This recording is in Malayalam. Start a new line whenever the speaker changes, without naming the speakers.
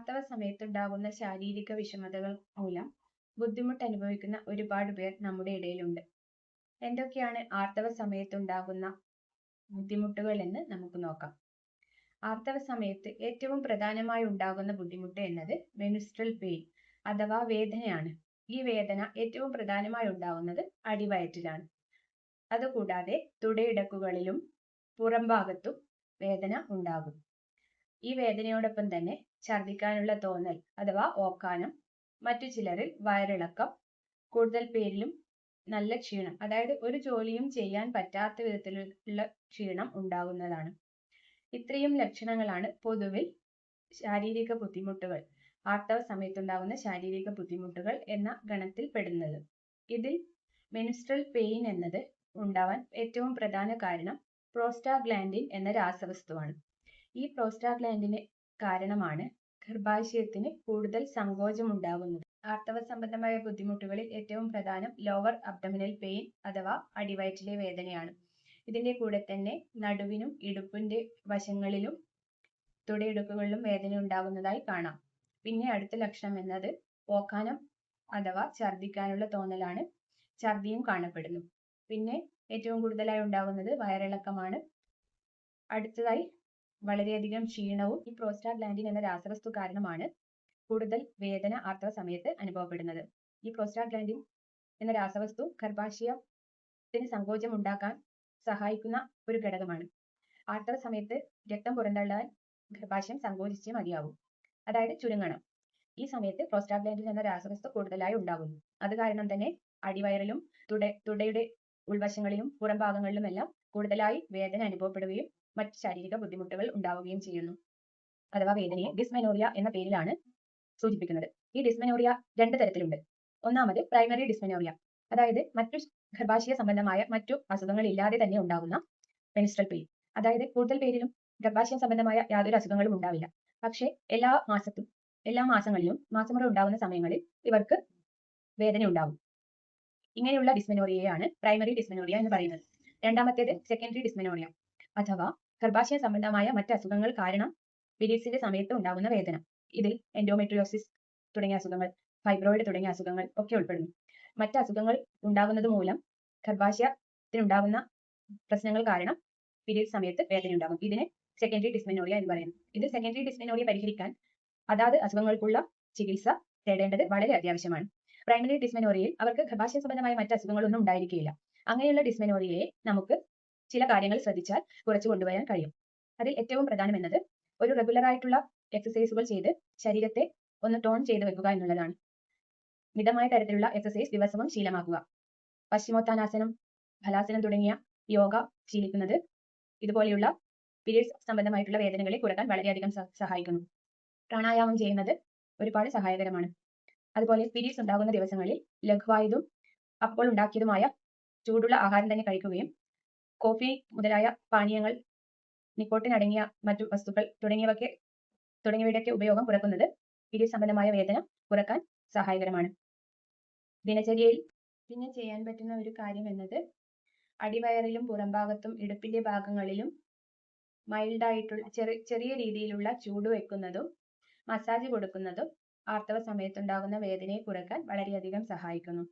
ആർത്തവ സമയത്തുണ്ടാകുന്ന ശാരീരിക വിഷമതകൾ മൂലം ബുദ്ധിമുട്ട് അനുഭവിക്കുന്ന ഒരുപാട് പേർ നമ്മുടെ ഇടയിലുണ്ട്. എന്തൊക്കെയാണ് ആർത്തവ സമയത്തുണ്ടാകുന്ന ബുദ്ധിമുട്ടുകൾ എന്ന് നമുക്ക് നോക്കാം. ആർത്തവ സമയത്ത് ഏറ്റവും പ്രധാനമായി ഉണ്ടാകുന്ന ബുദ്ധിമുട്ട് എന്നത് മെൻസ്ട്രൽ പെയിൻ അഥവാ വേദനയാണ്. ഈ വേദന ഏറ്റവും പ്രധാനമായി ഉണ്ടാകുന്നത് അടിവയറ്റിലാണ്. അതുകൂടാതെ തുടയിടക്കുകളിലും പുറം ഭാഗത്തും വേദന ഉണ്ടാകും. ഈ വേദനയോടൊപ്പം തന്നെ ഛർദ്ദിക്കാനുള്ള തോന്നൽ അഥവാ ഓക്കാനം, മറ്റു ചിലരിൽ വയറിളക്കം, കൂടുതൽ പേരിലും നല്ല ക്ഷീണം, അതായത് ഒരു ജോലിയും ചെയ്യാൻ പറ്റാത്ത വിധത്തിലുള്ള ക്ഷീണം ഉണ്ടാകുന്നതാണ്. ഇത്രയും ലക്ഷണങ്ങളാണ് പൊതുവിൽ ശാരീരിക ബുദ്ധിമുട്ടുകൾ, ആർത്തവ സമയത്തുണ്ടാകുന്ന ശാരീരിക ബുദ്ധിമുട്ടുകൾ എന്ന ഗണത്തിൽ പെടുന്നത്. ഇതിൽ മെൻസ്ട്രൽ പെയിൻ എന്നത് ഉണ്ടാവാൻ ഏറ്റവും പ്രധാന കാരണം പ്രോസ്റ്റാഗ്ലാൻഡിൻ എന്ന രാസവസ്തുവാണ്. ഈ പ്രോസ്റ്റാഗ്ലാൻഡിന് കാരണമാണ് ഗർഭാശയത്തിന് കൂടുതൽ സങ്കോചം ഉണ്ടാകുന്നത്. ആർത്തവ സംബന്ധമായ ബുദ്ധിമുട്ടുകളിൽ ഏറ്റവും പ്രധാനം ലോവർ അബ്ഡമിനൽ പെയിൻ അഥവാ അടിവയറ്റിലെ വേദനയാണ്. ഇതിന്റെ കൂടെ തന്നെ നടുവിനും ഇടുപ്പിന്റെ വശങ്ങളിലും തുടയിടുക്കുകളിലും വേദന ഉണ്ടാകുന്നതായി കാണാം. പിന്നെ അടുത്ത ലക്ഷണം എന്നത് ഓക്കാനം അഥവാ ഛർദ്ദിക്കാനുള്ള തോന്നലാണ്. ഛർദിയും കാണപ്പെടുന്നു. പിന്നെ ഏറ്റവും കൂടുതലായി ഉണ്ടാകുന്നത് വയറിളക്കമാണ്. അടുത്തതായി വളരെയധികം ക്ഷീണവും. ഈ പ്രോസ്റ്റാഗ്ലാൻഡിൻ എന്ന രാസവസ്തു കാരണമാണ് കൂടുതൽ വേദന ആർത്തവ സമയത്ത് അനുഭവപ്പെടുന്നത്. ഈ പ്രോസ്റ്റാഗ്ലാൻഡിൻ എന്ന രാസവസ്തു ഗർഭാശയത്തിന് സങ്കോചം ഉണ്ടാക്കാൻ സഹായിക്കുന്ന ഒരു ഘടകമാണ്. ആർത്തവ സമയത്ത് രക്തം പുറന്തള്ളാൻ ഗർഭാശയം സങ്കോചിച്ചേ മതിയാവും, അതായത് ചുരുങ്ങണം. ഈ സമയത്ത് പ്രോസ്റ്റാഗ്ലാൻഡിൻ എന്ന രാസവസ്തു കൂടുതലായി ഉണ്ടാകുന്നു. അത് കാരണം തന്നെ അടിവയറിലും തുടയുടെ ഉൾവശങ്ങളിലും പുറം ഭാഗങ്ങളിലുമെല്ലാം കൂടുതലായി വേദന അനുഭവപ്പെടുകയും മറ്റ് ശാരീരിക ബുദ്ധിമുട്ടുകൾ ഉണ്ടാവുകയും ചെയ്യുന്നു. അഥവാ വേദനയെ ഡിസ്മെനോറിയ എന്ന പേരിലാണ് സൂചിപ്പിക്കുന്നത്. ഈ ഡിസ്മെനോറിയ രണ്ട് തരത്തിലുണ്ട്. ഒന്നാമത് പ്രൈമറി ഡിസ്മെനോറിയ, അതായത് മറ്റു ഗർഭാശയ സംബന്ധമായ മറ്റു അസുഖങ്ങൾ ഇല്ലാതെ തന്നെ ഉണ്ടാകുന്ന മെൻസ്ട്രൽ പെയിൻ. അതായത് കൂടുതൽ പേരിലും ഗർഭാശയ സംബന്ധമായ യാതൊരു അസുഖങ്ങളും ഉണ്ടാവില്ല. പക്ഷേ എല്ലാ മാസങ്ങളിലും മാസമുറ ഉണ്ടാകുന്ന സമയങ്ങളിൽ ഇവർക്ക് വേദന ഉണ്ടാകും. ഇങ്ങനെയുള്ള ഡിസ്മെനോറിയയാണ് പ്രൈമറി ഡിസ്മെനോറിയ എന്ന് പറയുന്നത്. രണ്ടാമത്തേത് സെക്കൻഡറി ഡിസ്മെനോറിയ അഥവാ ഗർഭാശയ സംബന്ധമായ മറ്റ് അസുഖങ്ങൾ കാരണം പീരീഡ്സിന്റെ സമയത്ത് ഉണ്ടാകുന്ന വേദന. ഇതിൽ എൻഡോമെട്രിയോസിസ് തുടങ്ങിയ അസുഖങ്ങൾ, ഫൈബ്രോയിഡ് തുടങ്ങിയ അസുഖങ്ങൾ ഒക്കെ ഉൾപ്പെടുന്നു. മറ്റ് അസുഖങ്ങൾ ഉണ്ടാകുന്നത് മൂലം ഗർഭാശയത്തിനുണ്ടാകുന്ന പ്രശ്നങ്ങൾ കാരണം പീരീഡ് സമയത്ത് വേദന ഉണ്ടാകും. ഇതിനെ സെക്കൻഡറി ഡിസ്മെനോറിയ എന്ന് പറയുന്നു. ഇത് സെക്കൻഡറി ഡിസ്മെനോറിയ പരിഹരിക്കാൻ അതാത് അസുഖങ്ങൾക്കുള്ള ചികിത്സ തേടേണ്ടത് വളരെ അത്യാവശ്യമാണ്. പ്രൈമറി ഡിസ്മെനോറിയയിൽ അവർക്ക് ഗർഭാശയ സംബന്ധമായ മറ്റ് അസുഖങ്ങളൊന്നും ഉണ്ടായിരിക്കില്ല. അങ്ങനെയുള്ള ഡിസ്മെനോറിയയെ നമുക്ക് ചില കാര്യങ്ങൾ ശ്രദ്ധിച്ചാൽ കുറച്ചു കൊണ്ടുവരാൻ കഴിയും. അതിൽ ഏറ്റവും പ്രധാനം എന്നത് ഒരു റെഗുലർ ആയിട്ടുള്ള എക്സസൈസുകൾ ചെയ്ത് ശരീരത്തെ ഒന്ന് ടോൺ ചെയ്ത് വെക്കുക എന്നുള്ളതാണ്. മിതമായ തരത്തിലുള്ള എക്സസൈസ് ദിവസവും ശീലമാക്കുക. പശ്ചിമോത്താനാസനം, ഫലാസനം തുടങ്ങിയ യോഗ ശീലിക്കുന്നത് ഇതുപോലെയുള്ള പീരീഡ്സ് സംബന്ധമായിട്ടുള്ള വേദനകളെ കുറക്കാൻ വളരെയധികം സഹായിക്കുന്നു. പ്രാണായാമം ചെയ്യുന്നത് ഒരുപാട് സഹായകരമാണ്. അതുപോലെ പീരീഡ്സ് ഉണ്ടാകുന്ന ദിവസങ്ങളിൽ ലഘുവായതും അപ്പോൾ ഉണ്ടാക്കിയതുമായ ചൂടുള്ള ആഹാരം തന്നെ കഴിക്കുകയും കോഫി മുതലായ പാനീയങ്ങൾ, നിക്കോട്ടിൻ അടങ്ങിയ മറ്റു വസ്തുക്കൾ തുടങ്ങിയവയുടെയൊക്കെ ഉപയോഗം കുറക്കുന്നത് പീരീഡ് സംബന്ധമായ വേദന കുറക്കാൻ സഹായകരമാണ്. ദിനചര്യയിൽ പിന്നെ ചെയ്യാൻ പറ്റുന്ന ഒരു കാര്യം എന്നത് അടിവയറിലും പുറംഭാഗത്തും ഇടുപ്പിന്റെ ഭാഗങ്ങളിലും മൈൽഡായിട്ടുള്ള ചെറിയ രീതിയിലുള്ള ചൂട് വെക്കുന്നതും മസാജ് കൊടുക്കുന്നതും ആർത്തവ സമയത്തുണ്ടാകുന്ന വേദനയെ കുറക്കാൻ വളരെയധികം സഹായിക്കുന്നു.